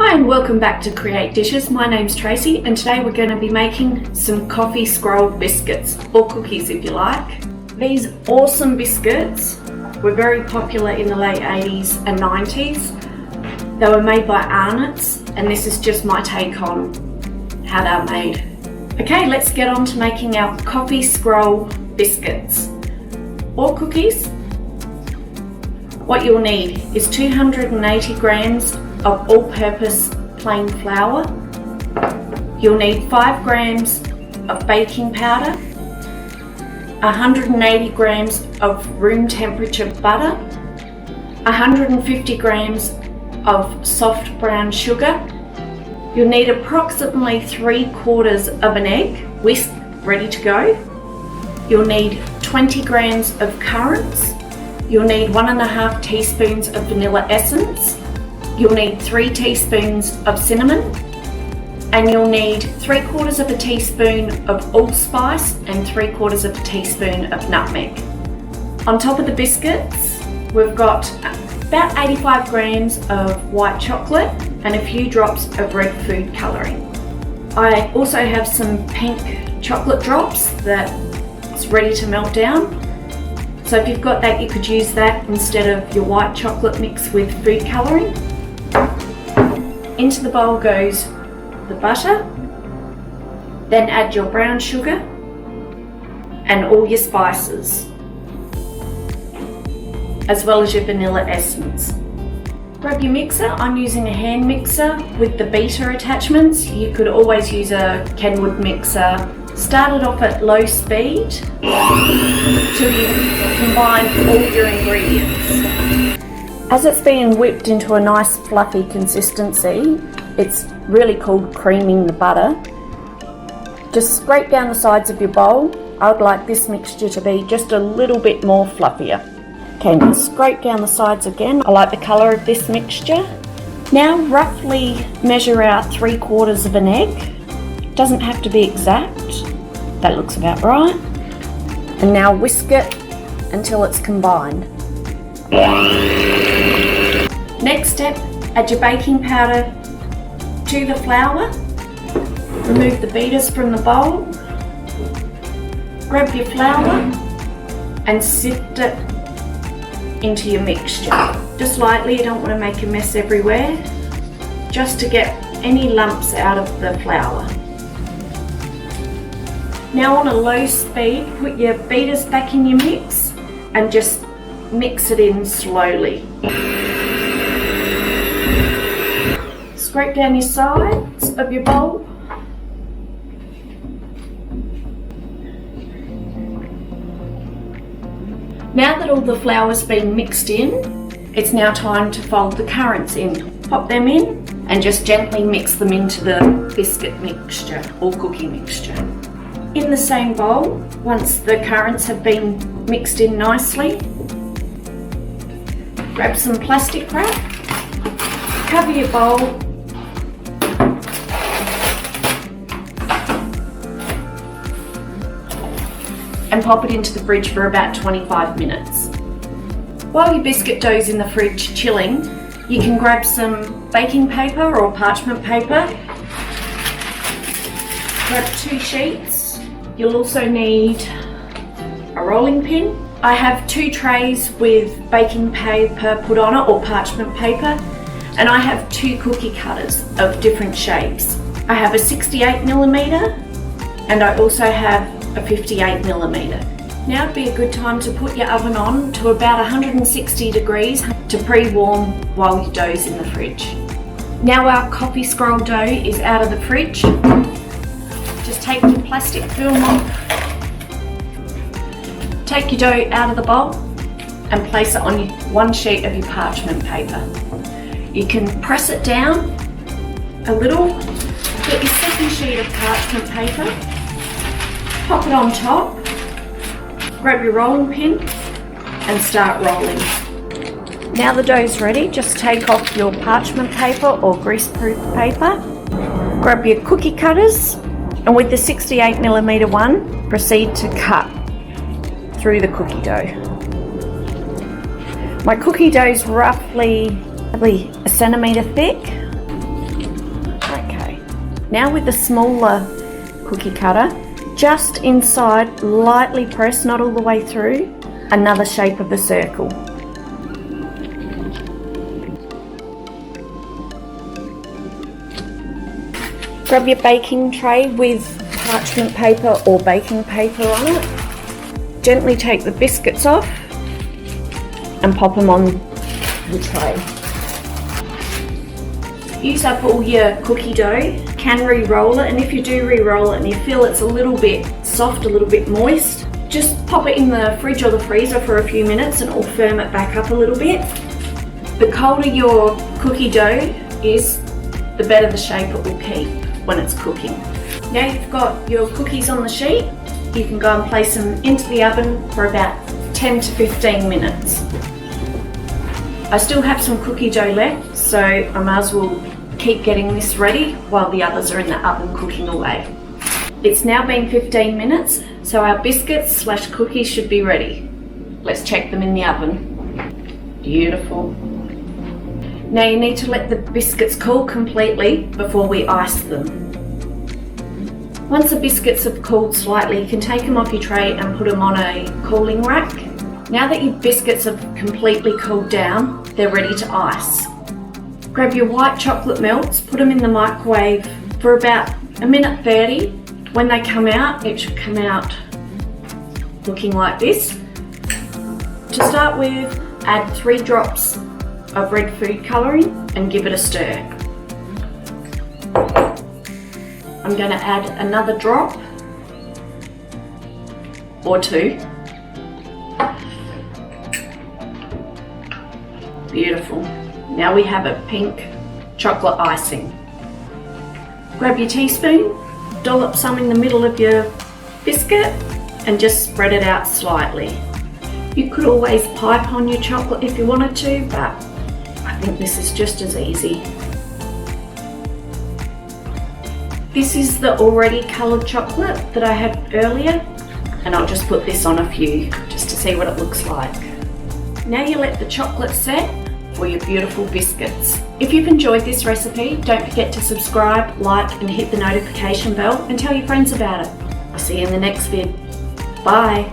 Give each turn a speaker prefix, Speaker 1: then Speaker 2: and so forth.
Speaker 1: Hi and welcome back to Create Dishes. My name's Tracy and today we're going to be making some Coffee Scroll Biscuits, or cookies if you like. These awesome biscuits were very popular in the late 80s and 90s. They were made by Arnott's and this is just my take on how they're made. Okay, let's get on to making our Coffee Scroll Biscuits or cookies. What you'll need is 280 grams of all-purpose plain flour. You'll need 5 grams of baking powder, 180 grams of room temperature butter, 150 grams of soft brown sugar. You'll need approximately 3/4 of an egg, whisked, ready to go. You'll need 20 grams of currants. You'll need 1.5 teaspoons of vanilla essence. You'll need 3 teaspoons of cinnamon, and you'll need 3/4 of a teaspoon of allspice and 3/4 of a teaspoon of nutmeg. On top of the biscuits, we've got about 85 grams of white chocolate and a few drops of red food colouring. I also have some pink chocolate drops that's ready to melt down. So if you've got that, you could use that instead of your white chocolate mix with food colouring. Into the bowl goes the butter, then add your brown sugar and all your spices, as well as your vanilla essence. Grab your mixer. I'm using a hand mixer with the beater attachments. You could always use a Kenwood mixer. Start it off at low speed till you combine all your ingredients. As it's being whipped into a nice fluffy consistency, it's really called creaming the butter. Just scrape down the sides of your bowl. I would like this mixture to be just a little bit more fluffier. Okay, now scrape down the sides again. I like the colour of this mixture. Now roughly measure out 3/4 of an egg. Doesn't have to be exact. That looks about right. And now whisk it until it's combined. Next step, add your baking powder to the flour. Remove the beaters from the bowl. Grab your flour and sift it into your mixture. Just lightly, you don't want to make a mess everywhere, just to get any lumps out of the flour. Now on a low speed, put your beaters back in your mix and just mix it in slowly. Scrape down your sides of your bowl. Now that all the flour's been mixed in, it's now time to fold the currants in. Pop them in and just gently mix them into the biscuit mixture or cookie mixture. In the same bowl, once the currants have been mixed in nicely, grab some plastic wrap, cover your bowl, and pop it into the fridge for about 25 minutes. While your biscuit dough's in the fridge chilling, you can grab some baking paper or parchment paper. Grab 2 sheets. You'll also need a rolling pin. I have 2 trays with baking paper put on it or parchment paper, and I have 2 cookie cutters of different shapes. I have a 68mm and I also have a 58mm. Now would be a good time to put your oven on to about 160 degrees to pre-warm while your dough's in the fridge. Now our coffee scroll dough is out of the fridge. Just take your plastic film off. Take your dough out of the bowl and place it on one sheet of your parchment paper. You can press it down a little, get your second sheet of parchment paper, pop it on top, grab your rolling pin and start rolling. Now the dough's ready, just take off your parchment paper or greaseproof paper, grab your cookie cutters, and with the 68mm one, proceed to cut through the cookie dough. My cookie dough is roughly a centimetre thick. Now with the smaller cookie cutter, just inside, lightly press, not all the way through, another shape of a circle. Grab your baking tray with parchment paper or baking paper on it. Gently take the biscuits off and pop them on the tray. Use up all your cookie dough. Can re-roll it, and if you do re-roll it and you feel it's a little bit soft, a little bit moist, just pop it in the fridge or the freezer for a few minutes and it'll firm it back up a little bit. The colder your cookie dough is, the better the shape it will keep when it's cooking. Now you've got your cookies on the sheet, you can go and place them into the oven for about 10 to 15 minutes. I still have some cookie dough left, so I might as well keep getting this ready while the others are in the oven cooking away. It's now been 15 minutes, so our biscuits / cookies should be ready. Let's check them in the oven. Beautiful. Now you need to let the biscuits cool completely before we ice them. Once the biscuits have cooled slightly, you can take them off your tray and put them on a cooling rack. Now that your biscuits have completely cooled down, they're ready to ice. Grab your white chocolate melts, put them in the microwave for about 1 minute 30. When they come out, it should come out looking like this. To start with, add 3 drops of red food colouring and give it a stir. I'm going to add another drop or 2. Beautiful. Now we have a pink chocolate icing. Grab your teaspoon, dollop some in the middle of your biscuit and just spread it out slightly. You could always pipe on your chocolate if you wanted to, but I think this is just as easy. This is the already coloured chocolate that I had earlier, and I'll just put this on a few just to see what it looks like. Now you let the chocolate set for your beautiful biscuits. If you've enjoyed this recipe, don't forget to subscribe, like and hit the notification bell and tell your friends about it. I'll see you in the next vid. Bye!